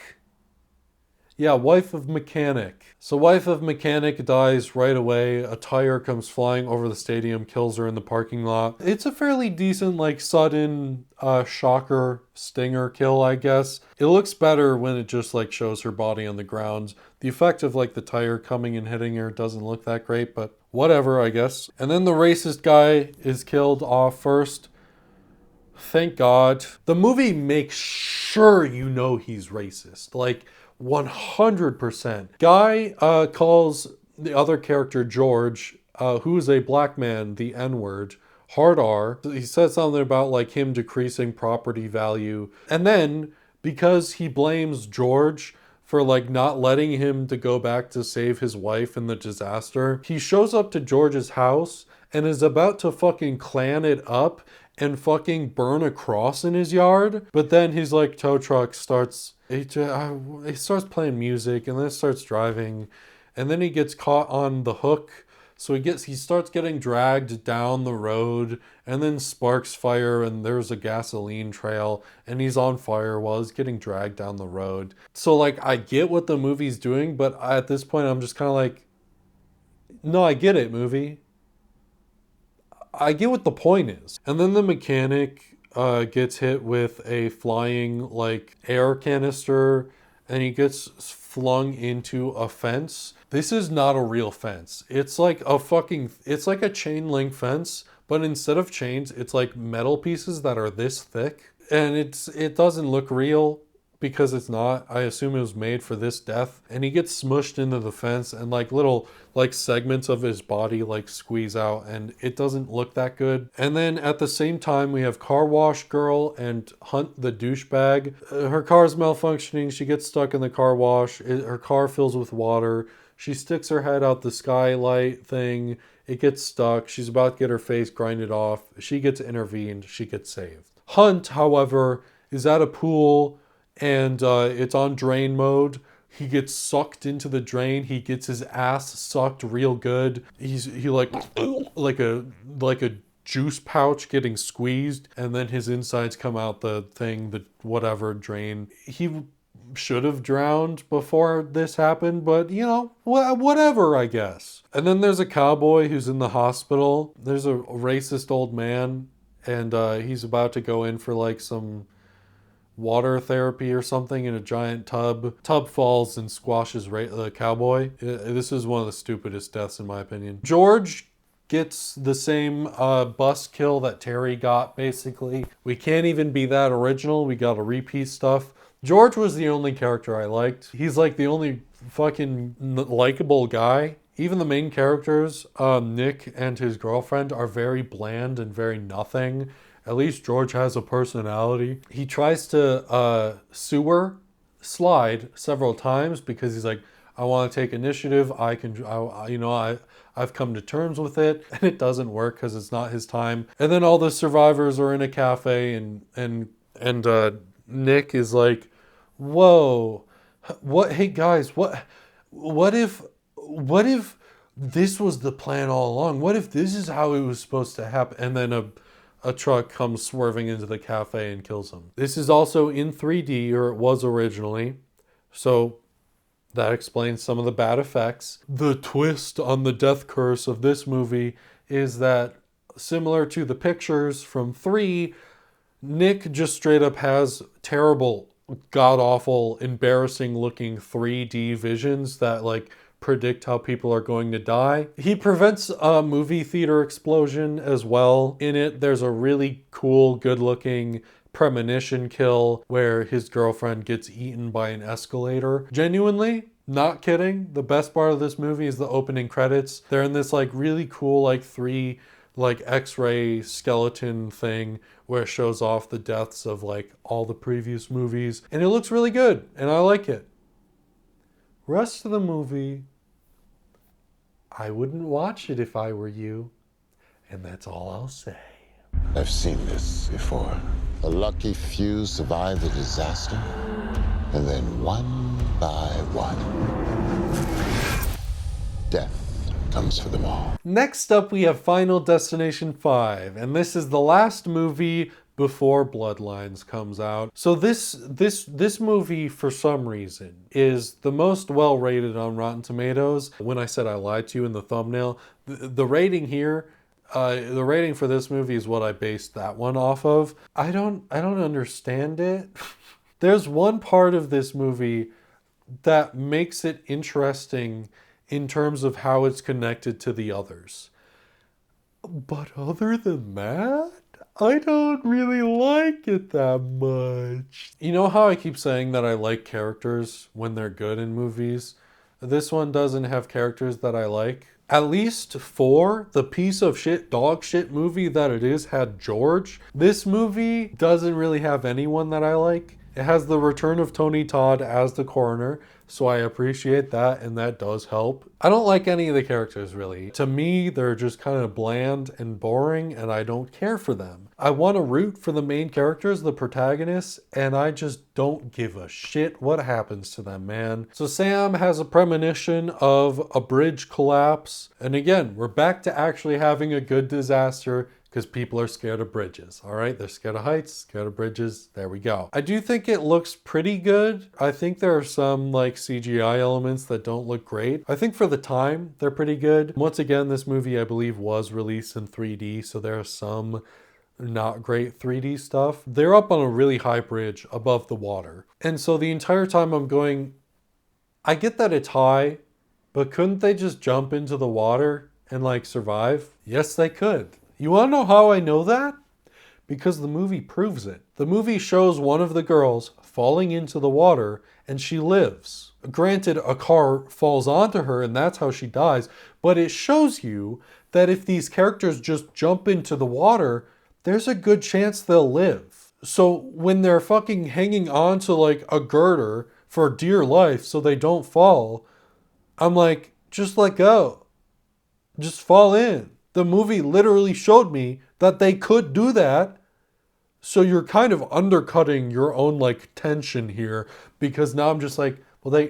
Yeah, wife of mechanic. So wife of mechanic dies right away. A tire comes flying over the stadium, kills her in the parking lot. It's a fairly decent, like, sudden shocker stinger kill, I guess. It looks better when it just like shows her body on the ground. The effect of like the tire coming and hitting her doesn't look that great, but whatever, I guess. And then the racist guy is killed off first. Thank God. The movie makes sure you know he's racist. Like, 100%. Guy calls the other character, George, who is a black man, the N-word, hard R. He said something about like him decreasing property value. And then, because he blames George for like not letting him to go back to save his wife in the disaster, he shows up to George's house and is about to fucking clan it up and fucking burn a cross in his yard. But then his like tow truck starts, it starts playing music, and then it starts driving, and then he gets caught on the hook. So he starts getting dragged down the road, and then sparks fire, and there's a gasoline trail, and he's on fire while he's getting dragged down the road. So like, I get what the movie's doing, but at this point I'm just kind of like, no, I get it, movie. I get what the point is. And then the mechanic gets hit with a flying like air canister, and he gets flung into a fence. This is not a real fence. It's like a chain link fence, but instead of chains, it's like metal pieces that are this thick. And it doesn't look real because it's not. I assume it was made for this death. And he gets smushed into the fence, and like little like segments of his body like squeeze out, and it doesn't look that good. And then at the same time, we have Car Wash Girl and Hunt the douchebag. Her car's malfunctioning. She gets stuck in the car wash. Her car fills with water. She sticks her head out the skylight thing. It gets stuck. She's about to get her face grinded off. She gets intervened. She gets saved. Hunt, however, is at a pool, and it's on drain mode. He gets sucked into the drain. He gets his ass sucked real good. He like a juice pouch getting squeezed, and then his insides come out the whatever drain. He should have drowned before this happened, but you know, whatever, I guess. And then there's a cowboy who's in the hospital. There's a racist old man, and he's about to go in for like some water therapy or something in a giant tub. Tub falls and squashes the cowboy. This is one of the stupidest deaths in my opinion. George gets the same bus kill that Terry got, basically. We can't even be that original. We got to repeat stuff. George was the only character I liked. He's like the only fucking likable guy. Even the main characters, Nick and his girlfriend, are very bland and very nothing. At least George has a personality. He tries to sewer slide several times because he's like, I want to take initiative. I've come to terms with it, and it doesn't work because it's not his time. And then all the survivors are in a cafe, and Nick is like, whoa, what? Hey guys, what if this was the plan all along? What if this is how it was supposed to happen? And then a truck comes swerving into the cafe and kills him. This is also in 3D, or it was originally. So that explains some of the bad effects. The twist on the death curse of this movie is that, similar to the pictures from 3, Nick just straight up has terrible, god-awful, embarrassing-looking 3D visions that, like, predict how people are going to die. He prevents a movie theater explosion as well. In it, there's a really cool, good-looking premonition kill where his girlfriend gets eaten by an escalator. Genuinely, not kidding, the best part of this movie is the opening credits. They're in this, like, really cool, like, 3 like x-ray skeleton thing where it shows off the deaths of like all the previous movies, and it looks really good and I like it. Rest of the movie, I wouldn't watch it if I were you, and that's all I'll say. I've seen this before. A lucky few survive the disaster, and then one by one, death comes for them all. Next up, we have Final Destination 5, and this is the last movie before Bloodlines comes out. So this movie, for some reason, is the most well-rated on Rotten Tomatoes. When I said I lied to you in the thumbnail, the rating here, the rating for this movie is what I based that one off of. I don't understand it. There's one part of this movie that makes it interesting in terms of how it's connected to the others. But other than that, I don't really like it that much. You know how I keep saying that I like characters when they're good in movies? This one doesn't have characters that I like. At least 4, the piece of shit, dog shit movie that it is, had George. This movie doesn't really have anyone that I like. It has the return of Tony Todd as the coroner, so I appreciate that, and that does help. I don't like any of the characters, really. To me, they're just kind of bland and boring, and I don't care for them. I want to root for the main characters, the protagonists, and I just don't give a shit what happens to them, man. So Sam has a premonition of a bridge collapse, and again, we're back to actually having a good disaster, because people are scared of bridges, all right? They're scared of heights, scared of bridges. There we go. I do think it looks pretty good. I think there are some like CGI elements that don't look great. I think for the time, they're pretty good. Once again, this movie, I believe, was released in 3D, so there are some not great 3D stuff. They're up on a really high bridge above the water. And so the entire time I'm going, I get that it's high, but couldn't they just jump into the water and like survive? Yes, they could. You want to know how I know that? Because the movie proves it. The movie shows one of the girls falling into the water and she lives. Granted, a car falls onto her and that's how she dies, but it shows you that if these characters just jump into the water, there's a good chance they'll live. So when they're fucking hanging on to like a girder for dear life so they don't fall, I'm like, just let go. Just fall in. The movie literally showed me that they could do that. So you're kind of undercutting your own like tension here, because now I'm just like, well,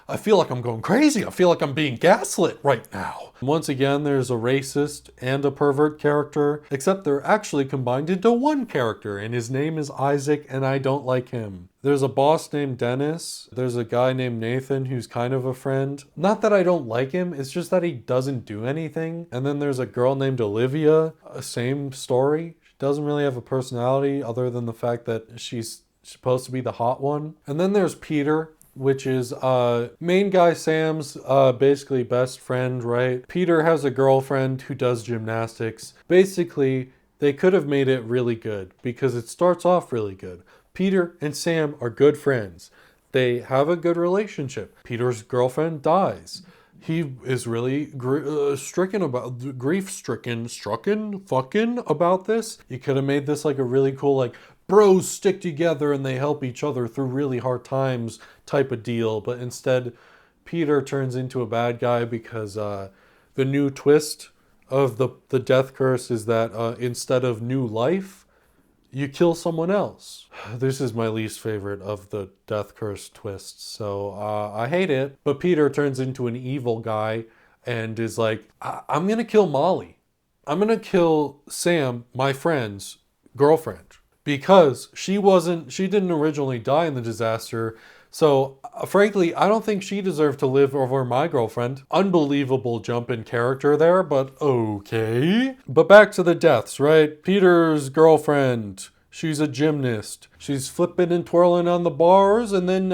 I feel like I'm going crazy. I feel like I'm being gaslit right now. Once again, there's a racist and a pervert character, except they're actually combined into one character, and his name is Isaac, and I don't like him. There's a boss named Dennis. There's a guy named Nathan who's kind of a friend. Not that I don't like him, it's just that he doesn't do anything. And then there's a girl named Olivia, same story. She doesn't really have a personality other than the fact that she's supposed to be the hot one. And then there's Peter, which is main guy Sam's basically best friend, right? Peter has a girlfriend who does gymnastics. Basically, they could have made it really good because it starts off really good. Peter and Sam are good friends. They have a good relationship. Peter's girlfriend dies. He is really grief-stricken about this. You could have made this like a really cool, like, bros stick together and they help each other through really hard times type of deal. But instead, Peter turns into a bad guy because the new twist of the death curse is that instead of new life, you kill someone else. This is my least favorite of the death curse twists, so I hate it. But Peter turns into an evil guy and is like, I'm gonna kill Molly. I'm gonna kill Sam, my friend's girlfriend, because she didn't originally die in the disaster. So frankly, I don't think she deserved to live over my girlfriend. Unbelievable jump in character there, but okay. But back to the deaths, right? Peter's girlfriend, she's a gymnast. She's flipping and twirling on the bars, and then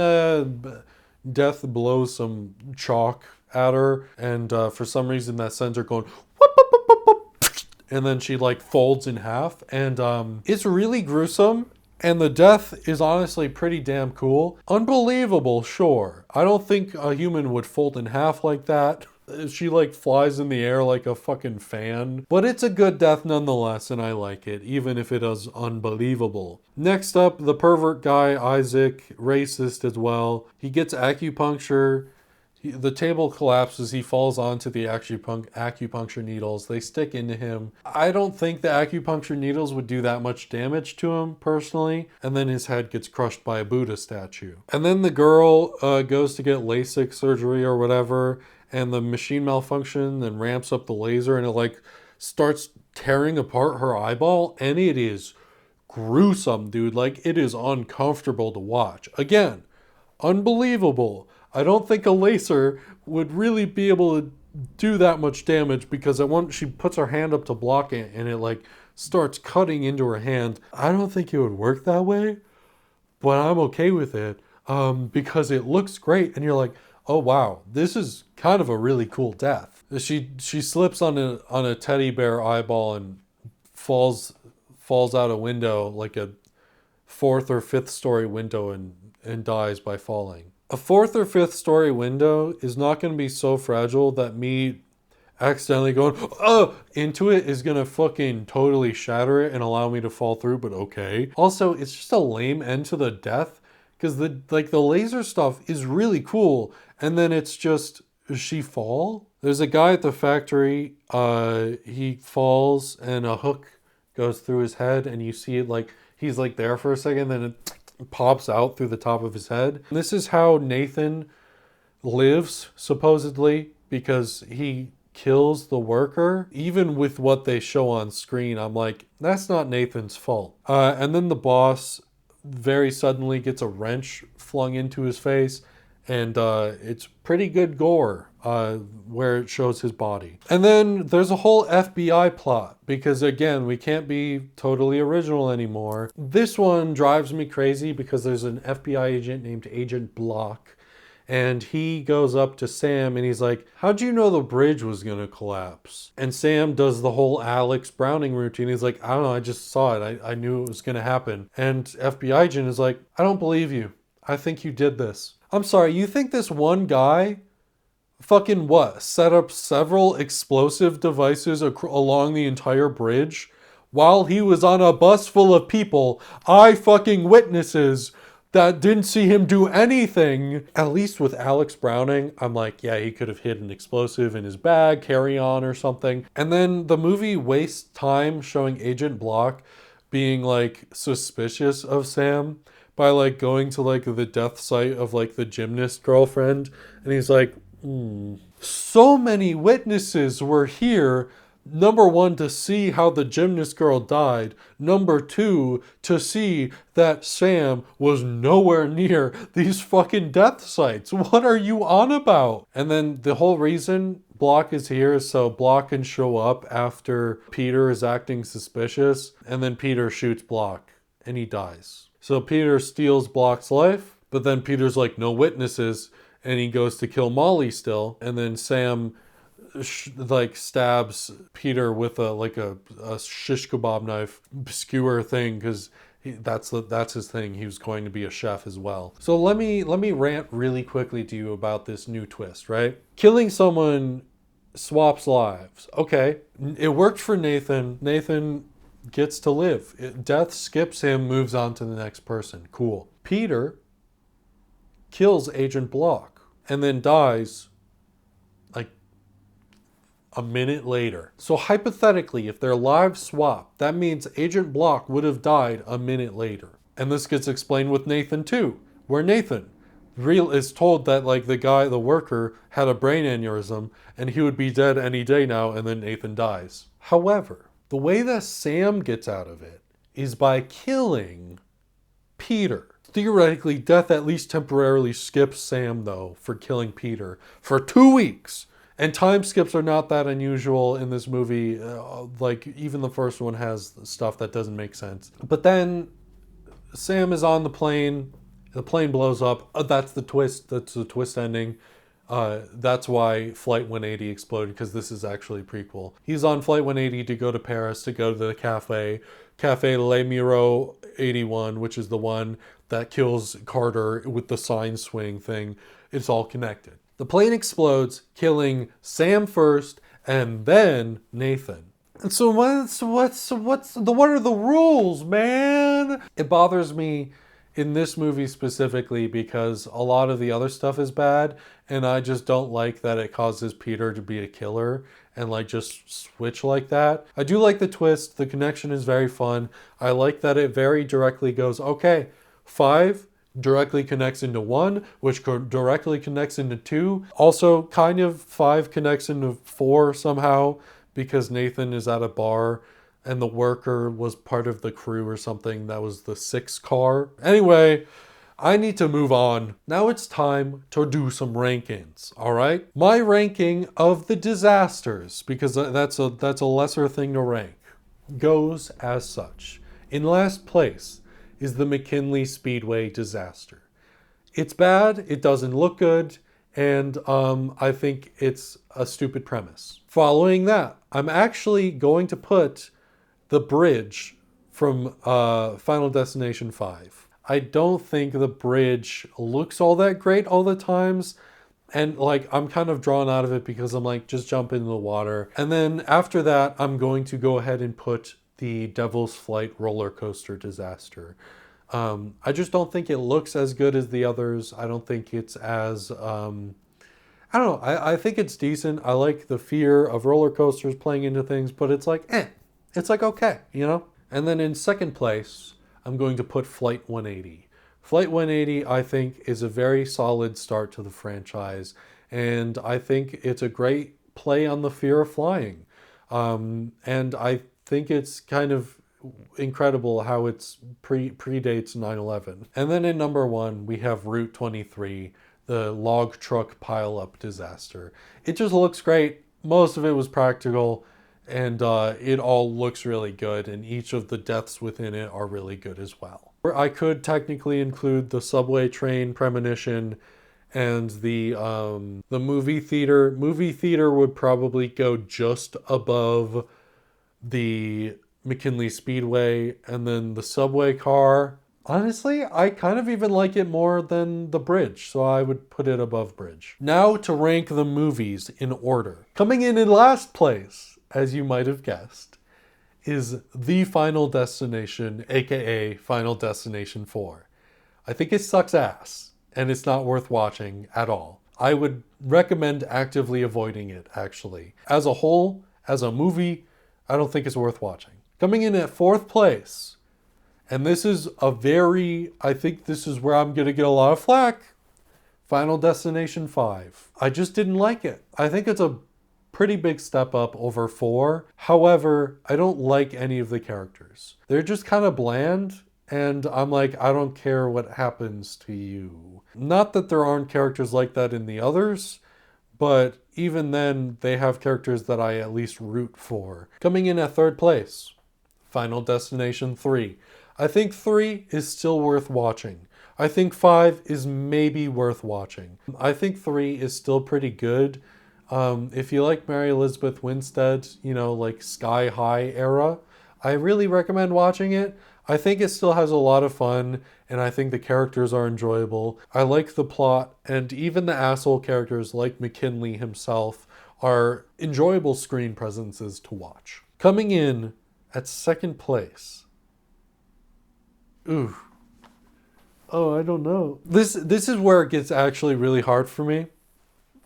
Death blows some chalk at her, and for some reason that sends her going whoop, whoop, whoop, whoop, whoop, and then she like folds in half, and it's really gruesome. And the death is honestly pretty damn cool. Unbelievable, sure. I don't think a human would fold in half like that. She like flies in the air like a fucking fan. But it's a good death nonetheless, and I like it, even if it is unbelievable. Next up, the pervert guy, Isaac, racist as well. He gets acupuncture. The table collapses. He falls onto the acupuncture needles. They stick into him. I don't think the acupuncture needles would do that much damage to him, personally. And then his head gets crushed by a Buddha statue. And then the girl goes to get LASIK surgery or whatever, and the machine malfunctions and ramps up the laser, and it like starts tearing apart her eyeball, and it is gruesome, dude. Like, it is uncomfortable to watch. Again, unbelievable. I don't think a laser would really be able to do that much damage, because she puts her hand up to block it and it like starts cutting into her hand. I don't think it would work that way, but I'm okay with it because it looks great, and you're like, oh wow, this is kind of a really cool death. She slips on a teddy bear eyeball and falls out a window, like a 4th or 5th story window, and dies by falling. A 4th or 5th story window is not going to be so fragile that me accidentally going into it is going to fucking totally shatter it and allow me to fall through, but okay. Also, it's just a lame end to the death, because the laser stuff is really cool, and then it's just, does she fall? There's a guy at the factory, he falls and a hook goes through his head, and you see it like he's like there for a second, then it pops out through the top of his head. And this is how Nathan lives, supposedly, because he kills the worker. Even with what they show on screen, I'm like, that's not Nathan's fault. And then the boss very suddenly gets a wrench flung into his face, and it's pretty good gore where it shows his body. And then there's a whole FBI plot, because again, we can't be totally original anymore. This one drives me crazy because there's an FBI agent named Agent Block, and he goes up to Sam and he's like, how'd you know the bridge was gonna collapse? And Sam does the whole Alex Browning routine. He's like, I don't know, I just saw it. I knew it was gonna happen. And FBI agent is like, I don't believe you. I think you did this. I'm sorry, you think this one guy fucking what? Set up several explosive devices along the entire bridge while he was on a bus full of people, witnesses, that didn't see him do anything. At least with Alex Browning, I'm like, yeah, he could have hid an explosive in his bag, carry on or something. And then the movie wastes time showing Agent Block being like suspicious of Sam by like going to like the death site of like the gymnast girlfriend. And he's like, so many witnesses were here. Number one, to see how the gymnast girl died. Number two, to see that Sam was nowhere near these fucking death sites. What are you on about? And then the whole reason Block is here is so Block can show up after Peter is acting suspicious, and then Peter shoots Block and he dies. So Peter steals Block's life, but then Peter's like, no witnesses, and he goes to kill Molly still, and then Sam stabs Peter with a shish kebab knife skewer thing, because that's his thing. He was going to be a chef as well. So let me rant really quickly to you about this new twist, right? Killing someone swaps lives. Okay, it worked for Nathan. Nathan gets to live. Death skips him, moves on to the next person. Cool. Peter kills Agent Block and then dies like a minute later. So hypothetically, if their lives swap, that means Agent Block would have died a minute later. And this gets explained with Nathan too, where Nathan is told that like the worker had a brain aneurysm and he would be dead any day now, and then Nathan dies. However, the way that Sam gets out of it is by killing Peter. Theoretically, death at least temporarily skips Sam, though, for killing Peter for 2 weeks. And time skips are not that unusual in this movie. Like, even the first one has stuff that doesn't make sense. But then Sam is on the plane blows up. That's the twist. That's the twist ending. That's why Flight 180 exploded, because this is actually a prequel. He's on Flight 180 to go to Paris, to go to the Cafe Le Miro 81, which is the one that kills Carter with the sign swing thing. It's all connected. The plane explodes, killing Sam first, and then Nathan. And so what are the rules, man? It bothers me in this movie specifically because a lot of the other stuff is bad, and I just don't like that it causes Peter to be a killer and like just switch like that. I do like the twist. The connection is very fun. I like that it very directly goes, okay, 5 directly connects into 1, which directly connects into 2. Also, kind of 5 connects into 4 somehow, because Nathan is at a bar and the worker was part of the crew or something. That was the 6 car. Anyway, I need to move on. Now it's time to do some rankings, all right? My ranking of the disasters, because that's a lesser thing to rank, goes as such. In last place is the McKinley Speedway disaster. It's bad, it doesn't look good, and I think it's a stupid premise. Following that, I'm actually going to put the bridge from Final Destination 5. I don't think the bridge looks all that great all the times, and like I'm kind of drawn out of it because I'm like, just jump into the water. And then after that, I'm going to go ahead and put the Devil's Flight roller coaster disaster. I just don't think it looks as good as the others. I don't think it's as I don't know. I think it's decent. I like the fear of roller coasters playing into things, but it's like, it's like okay, you know? And then in second place, I'm going to put Flight 180. Flight 180, I think, is a very solid start to the franchise, and I think it's a great play on the fear of flying. And I think it's kind of incredible how it's predates 9/11. And then in number 1, we have Route 23, the log truck pileup disaster. It just looks great. Most of it was practical, and it all looks really good, and each of the deaths within it are really good as well. I could technically include the subway train premonition and the movie theater. Movie theater would probably go just above the McKinley Speedway, and then the subway car. Honestly, I kind of even like it more than the bridge, so I would put it above bridge. Now to rank the movies in order. Coming in last place, as you might have guessed, is The Final Destination, aka Final Destination 4. I think it sucks ass, and it's not worth watching at all. I would recommend actively avoiding it, actually. As a whole, as a movie, I don't think it's worth watching. Coming in at 4th place, and this is I think this is where I'm going to get a lot of flack, Final Destination 5. I just didn't like it. I think it's a pretty big step up over 4. However, I don't like any of the characters. They're just kind of bland, and I'm like, I don't care what happens to you. Not that there aren't characters like that in the others, but even then, they have characters that I at least root for. Coming in at 3rd place, Final Destination 3. I think 3 is still worth watching. I think 5 is maybe worth watching. I think 3 is still pretty good. If you like Mary Elizabeth Winstead, you know, like Sky High era, I really recommend watching it. I think it still has a lot of fun, and I think the characters are enjoyable. I like the plot, and even the asshole characters like McKinley himself are enjoyable screen presences to watch. Coming in at 2nd place. Ooh. Oh, I don't know. This is where it gets actually really hard for me.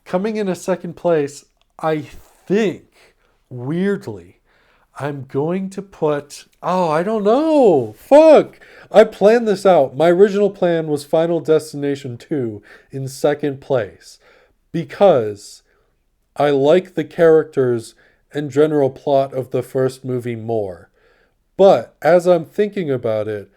Coming in at 2nd place, I think, weirdly, I'm going to put, oh, I don't know. Fuck. I planned this out. My original plan was Final Destination 2 in second place because I like the characters and general plot of the first movie more. But as I'm thinking about it,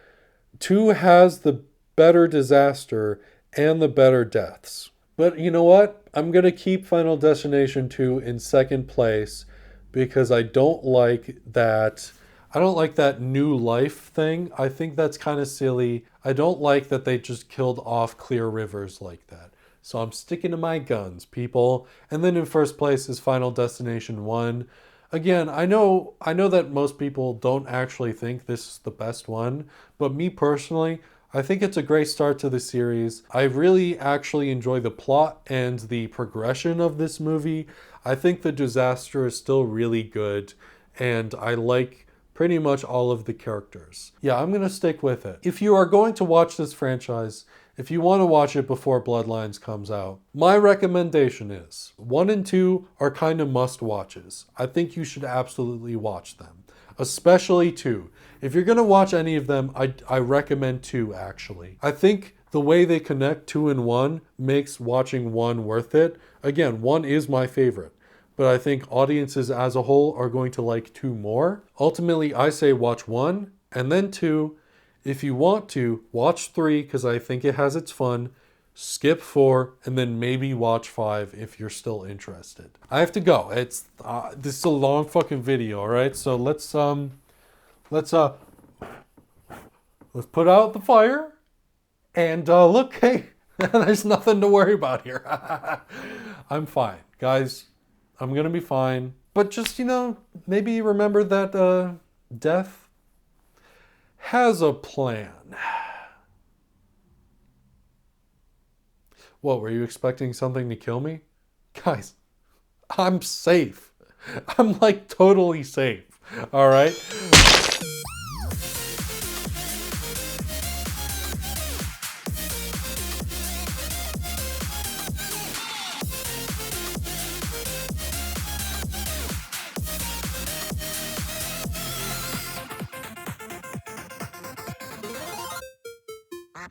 2 has the better disaster and the better deaths. But you know what? I'm going to keep Final Destination 2 in second place because I don't like that. I don't like that new life thing. I think that's kind of silly. I don't like that they just killed off Clear Rivers like that. So I'm sticking to my guns, people. And then in first place is Final Destination 1. Again, I know that most people don't actually think this is the best one, but me personally, I think it's a great start to the series. I really actually enjoy the plot and the progression of this movie. I think the disaster is still really good, and I like pretty much all of the characters. Yeah, I'm going to stick with it. If you are going to watch this franchise, if you want to watch it before Bloodlines comes out, my recommendation is 1 and 2 are kind of must-watches. I think you should absolutely watch them, especially 2. If you're going to watch any of them, I recommend 2, actually. I think the way they connect 2 and 1 makes watching 1 worth it. Again, 1 is my favorite, but I think audiences as a whole are going to like 2 more. Ultimately, I say watch 1 and then 2. If you want to, watch 3 because I think it has its fun. Skip 4 and then maybe watch 5 if you're still interested. I have to go. This is a long fucking video, all right? So let's put out the fire and look, hey, there's nothing to worry about here. I'm fine, guys. I'm gonna be fine. But just, maybe remember that death has a plan. What, were you expecting something to kill me? Guys, I'm safe. I'm like totally safe. All right?